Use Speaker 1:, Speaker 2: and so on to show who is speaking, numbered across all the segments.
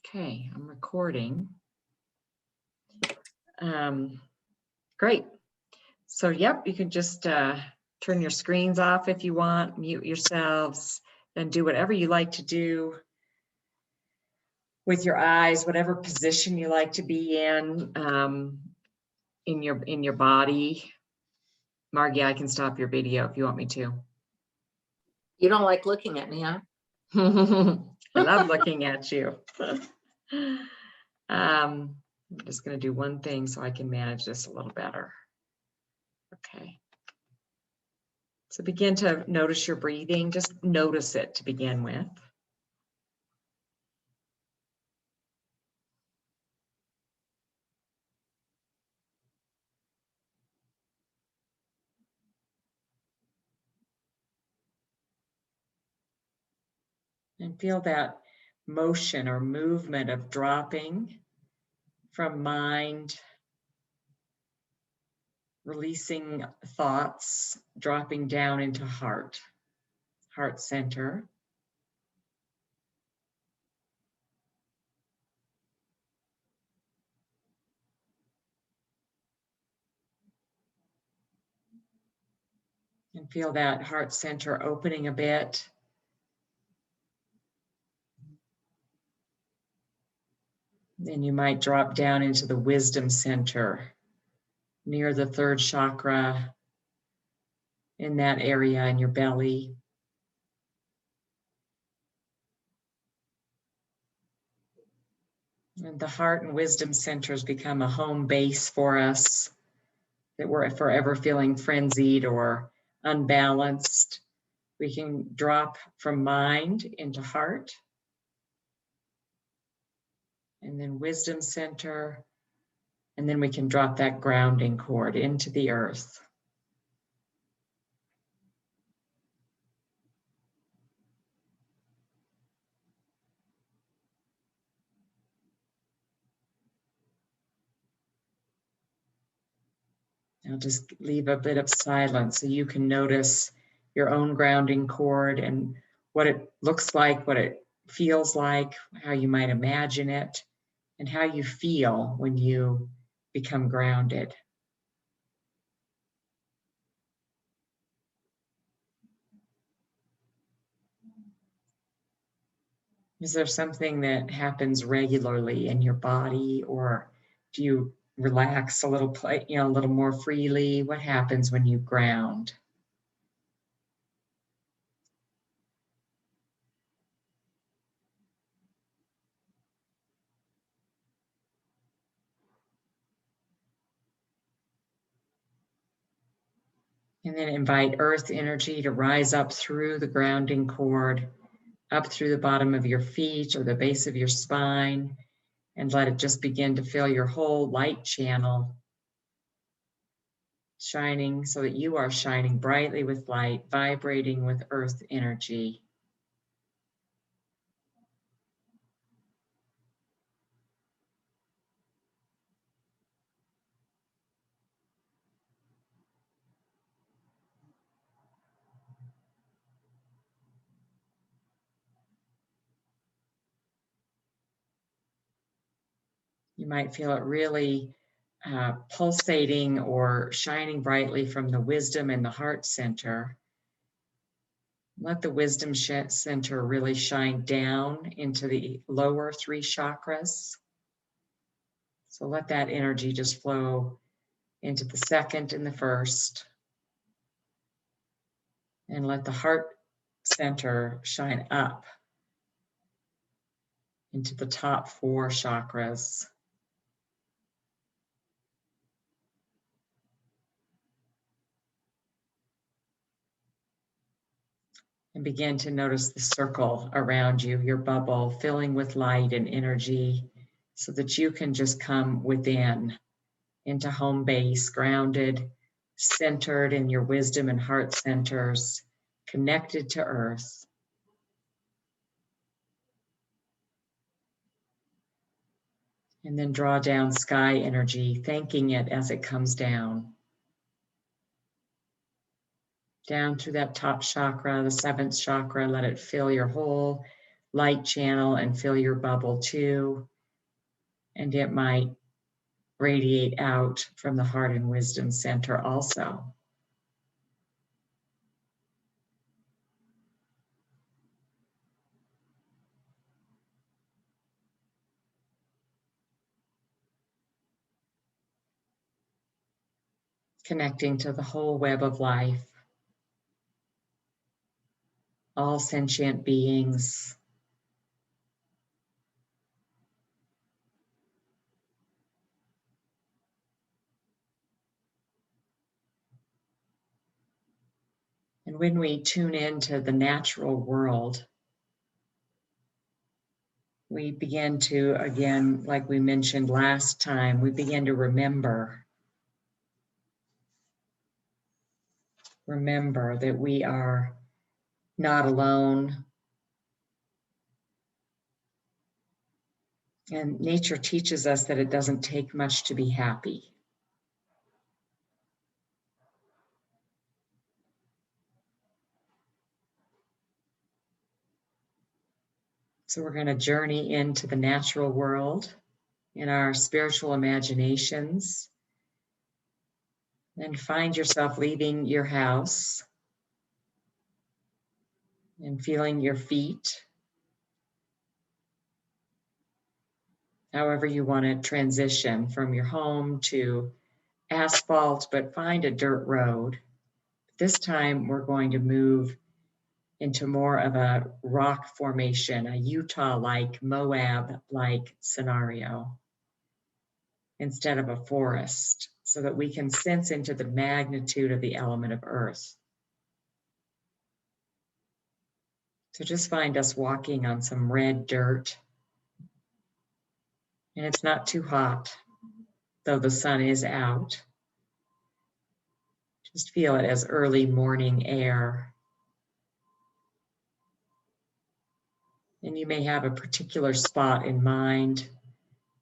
Speaker 1: Okay, I'm recording. Great. So, yep, you can just turn your screens off if you want, mute yourselves, and do whatever you like to do with your eyes, whatever position you like to be in your body. Margie, I can stop your video if you want me to.
Speaker 2: You don't like looking at me, huh?
Speaker 1: I love looking at you. I'm just going to do one thing so I can manage this a little better. Okay. So begin to notice your breathing. Just notice it to begin with. And feel that motion or movement of dropping from mind, releasing thoughts, dropping down into heart center. And feel that heart center opening a bit. Then you might drop down into the wisdom center near the third chakra, in that area in your belly. And the heart and wisdom centers become a home base for us, that we're forever feeling frenzied or unbalanced. We can drop from mind into heart, and then wisdom center, and then we can drop that grounding cord into the earth. I'll just leave a bit of silence so you can notice your own grounding cord and what it looks like, what it feels like, how you might imagine it, and how you feel when you become grounded. Is there something that happens regularly in your body, or do you relax a little, a little more freely? What happens when you ground? And then invite earth energy to rise up through the grounding cord, up through the bottom of your feet or the base of your spine, and let it just begin to fill your whole light channel, shining so that you are shining brightly with light, vibrating with earth energy. You might feel it really pulsating or shining brightly from the wisdom and the heart center. Let the wisdom center really shine down into the lower three chakras. So let that energy just flow into the second and the first. And let the heart center shine up into the top four chakras. And begin to notice the circle around you, your bubble, filling with light and energy, so that you can just come within, into home base, grounded, centered in your wisdom and heart centers, connected to earth. And then draw down sky energy, thanking it as it comes down. Down through that top chakra, the seventh chakra, let it fill your whole light channel and fill your bubble too. And it might radiate out from the heart and wisdom center also. Connecting to the whole web of life, all sentient beings, and when we tune into the natural world, we begin to, again, like we mentioned last time, we begin to remember that we are not alone. And nature teaches us that it doesn't take much to be happy. So we're going to journey into the natural world in our spiritual imaginations and find yourself leaving your house and feeling your feet, however you want to transition from your home to asphalt, but find a dirt road. This time we're going to move into more of a rock formation, a Utah-like, Moab-like scenario instead of a forest, so that we can sense into the magnitude of the element of earth. So just find us walking on some red dirt. And it's not too hot, though the sun is out. Just feel it as early morning air. And you may have a particular spot in mind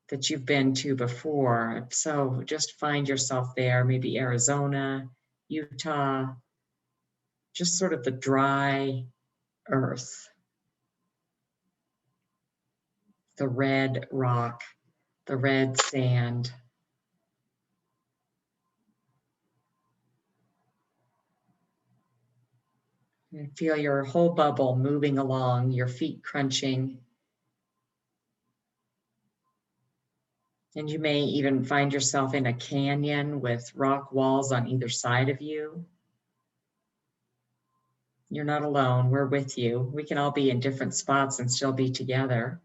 Speaker 1: that you've been to before. So just find yourself there, maybe Arizona, Utah, just sort of the dry earth, the red rock, the red sand. And feel your whole bubble moving along, your feet crunching. And you may even find yourself in a canyon with rock walls on either side of you. You're not alone, we're with you. We can all be in different spots and still be together.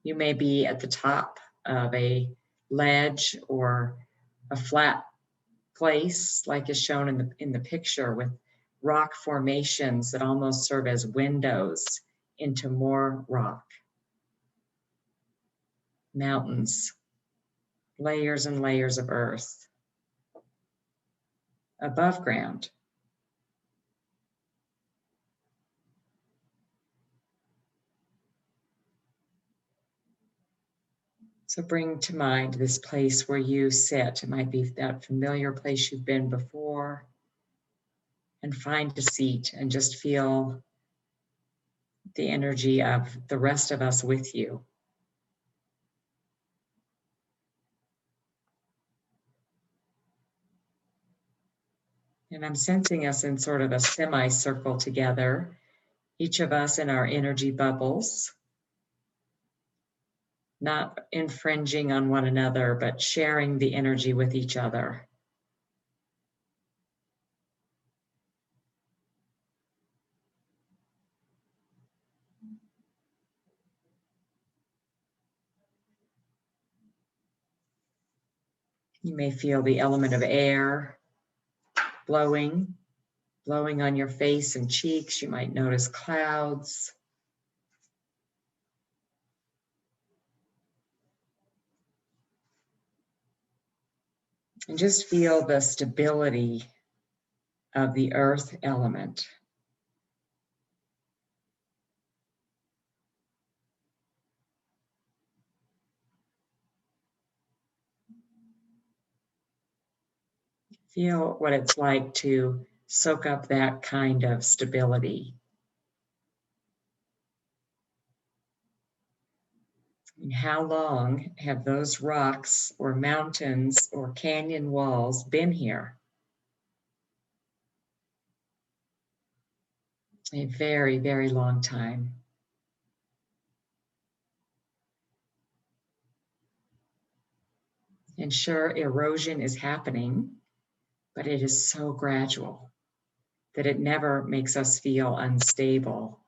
Speaker 1: You may be at the top of a ledge or a flat place, like is shown in the picture, with rock formations that almost serve as windows into more rock. Mountains, layers and layers of earth. Above ground. So bring to mind this place where you sit. It might be that familiar place you've been before. And find a seat and just feel the energy of the rest of us with you. And I'm sensing us in sort of a semicircle together, each of us in our energy bubbles, not infringing on one another, but sharing the energy with each other. You may feel the element of air blowing on your face and cheeks. You might notice clouds. And just feel the stability of the earth element. Feel what it's like to soak up that kind of stability. And how long have those rocks or mountains or canyon walls been here? A very, very long time. And sure, erosion is happening, but it is so gradual that it never makes us feel unstable.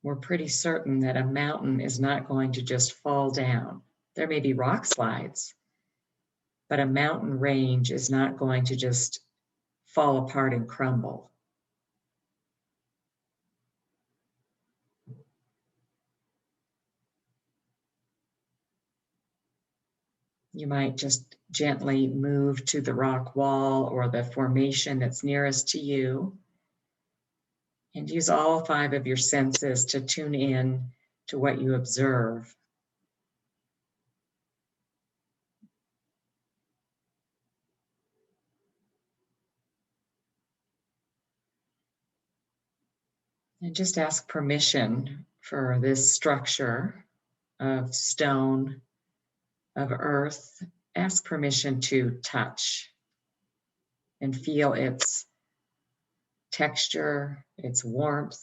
Speaker 1: We're pretty certain that a mountain is not going to just fall down. There may be rock slides, but a mountain range is not going to just fall apart and crumble. You might just gently move to the rock wall or the formation that's nearest to you, and use all 5 of your senses to tune in to what you observe. And just ask permission for this structure of stone, of earth. Ask permission to touch and feel its texture, its warmth.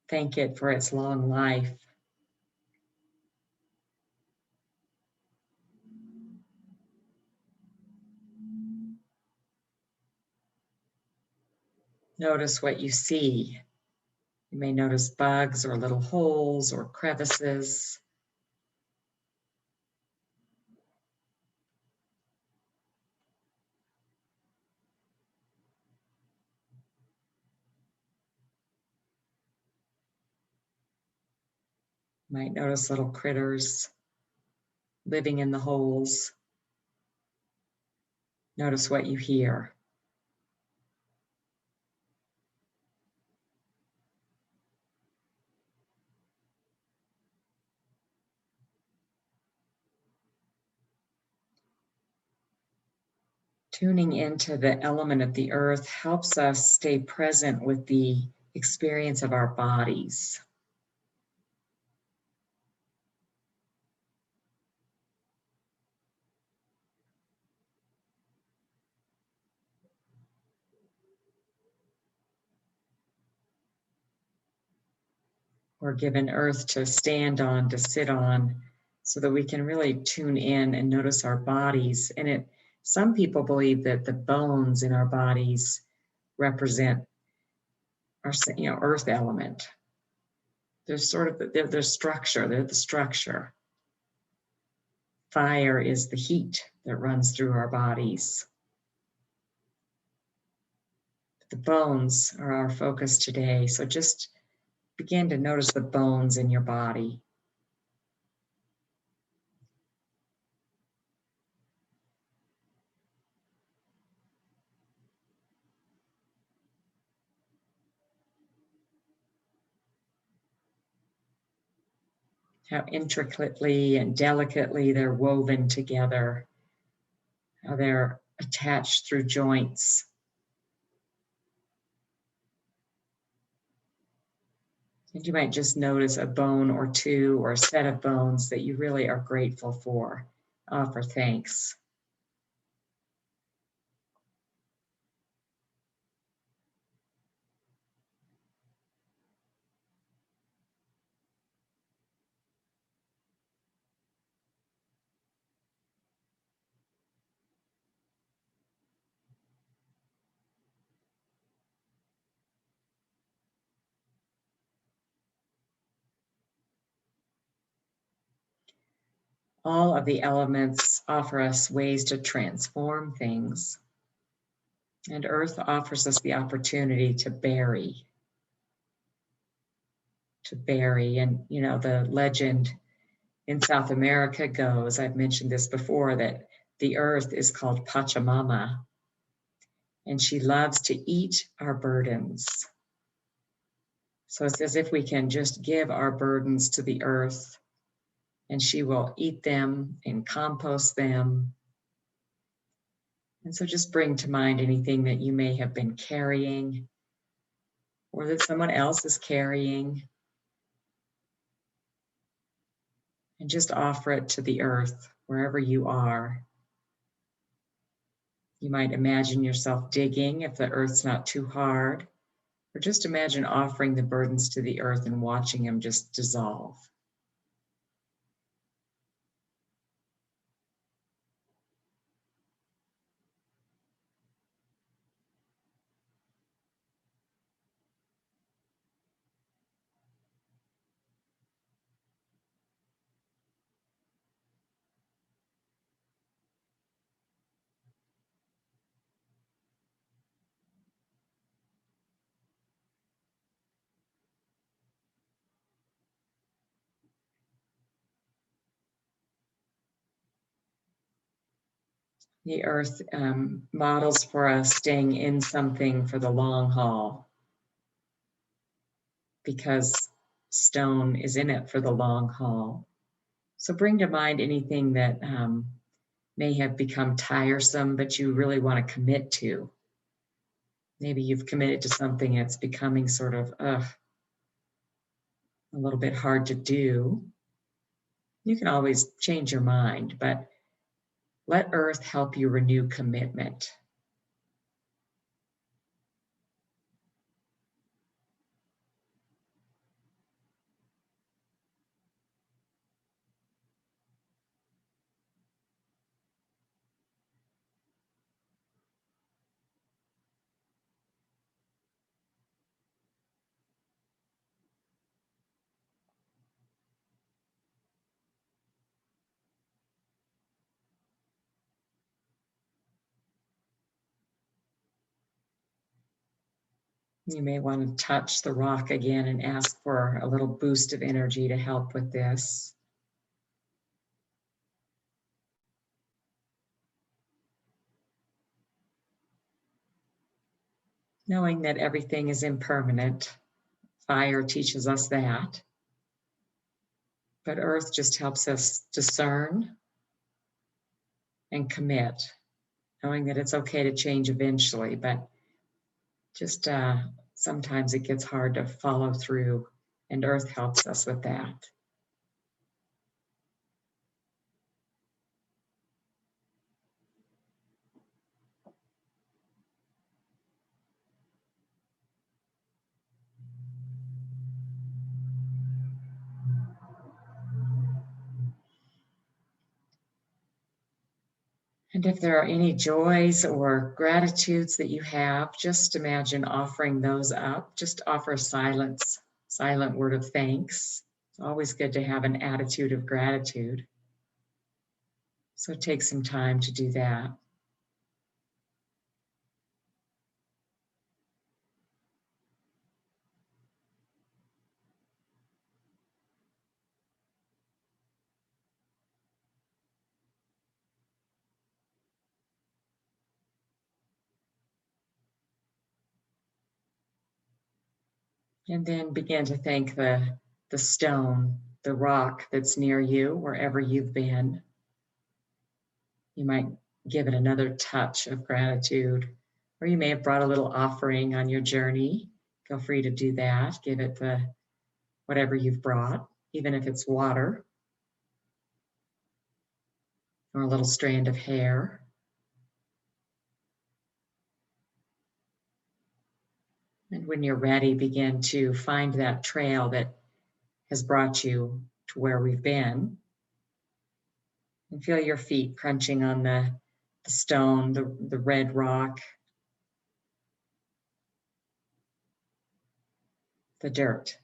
Speaker 1: Thank it for its long life. Notice what you see. You may notice bugs or little holes or crevices. You might notice little critters living in the holes. Notice what you hear. Tuning into the element of the earth helps us stay present with the experience of our bodies. We're given earth to stand on, to sit on, so that we can really tune in and notice our bodies. And some people believe that the bones in our bodies represent our, earth element. They're they're structure, they're the structure. Fire is the heat that runs through our bodies. The bones are our focus today, so just begin to notice the bones in your body. How intricately and delicately they're woven together, how they're attached through joints. And you might just notice a bone or two or a set of bones that you really are grateful for. Offer thanks. All of the elements offer us ways to transform things. And earth offers us the opportunity to bury. And, the legend in South America goes, I've mentioned this before, that the earth is called Pachamama. and she loves to eat our burdens. So it's as if we can just give our burdens to the earth, and she will eat them and compost them. And so just bring to mind anything that you may have been carrying or that someone else is carrying, and just offer it to the earth wherever you are. You might imagine yourself digging if the earth's not too hard, or just imagine offering the burdens to the earth and watching them just dissolve. The earth models for us staying in something for the long haul, because stone is in it for the long haul. So bring to mind anything that may have become tiresome, but you really want to commit to. Maybe you've committed to something that's becoming sort of a little bit hard to do. You can always change your mind, but let earth help you renew commitment. You may want to touch the rock again and ask for a little boost of energy to help with this. Knowing that everything is impermanent. Fire teaches us that. But earth just helps us discern and commit, knowing that it's okay to change eventually, but just sometimes it gets hard to follow through, and earth helps us with that. And if there are any joys or gratitudes that you have, just imagine offering those up. Just offer a silent word of thanks. It's always good to have an attitude of gratitude. So take some time to do that. And then begin to thank the stone, the rock that's near you, wherever you've been. You might give it another touch of gratitude, or you may have brought a little offering on your journey. Feel free to do that. Give it whatever you've brought, even if it's water or a little strand of hair. And when you're ready, begin to find that trail that has brought you to where we've been. And feel your feet crunching on the stone, the red rock, the dirt.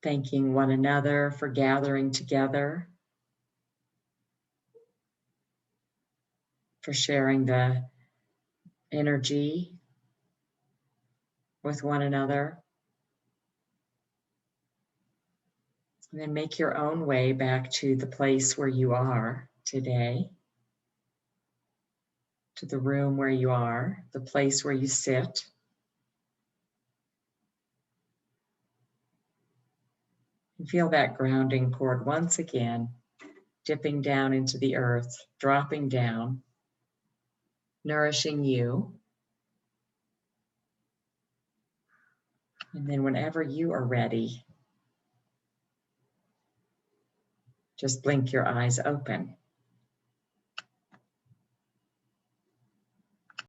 Speaker 1: Thanking one another for gathering together, for sharing the energy with one another. And then make your own way back to the place where you are today, to the room where you are, the place where you sit. And feel that grounding cord once again, dipping down into the earth, dropping down, nourishing you. And then whenever you are ready, just blink your eyes open.